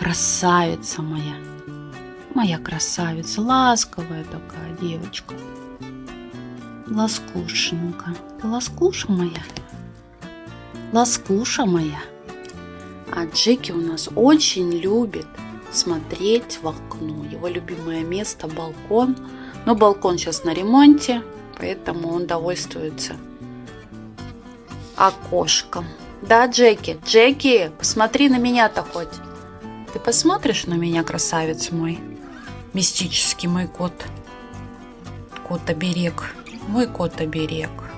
Красавица моя. Моя красавица, ласковая такая девочка. Ласкушенька. Ты ласкуша моя? Ласкуша моя. А Джеки у нас очень любит смотреть в окно. Его любимое место балкон. Но балкон сейчас на ремонте, поэтому он довольствуется окошком. Да, Джеки? Джеки, посмотри на меня-то хоть. Ты посмотришь на меня, красавец мой? Мистический мой кот. Кот-оберег. Мой кот-оберег.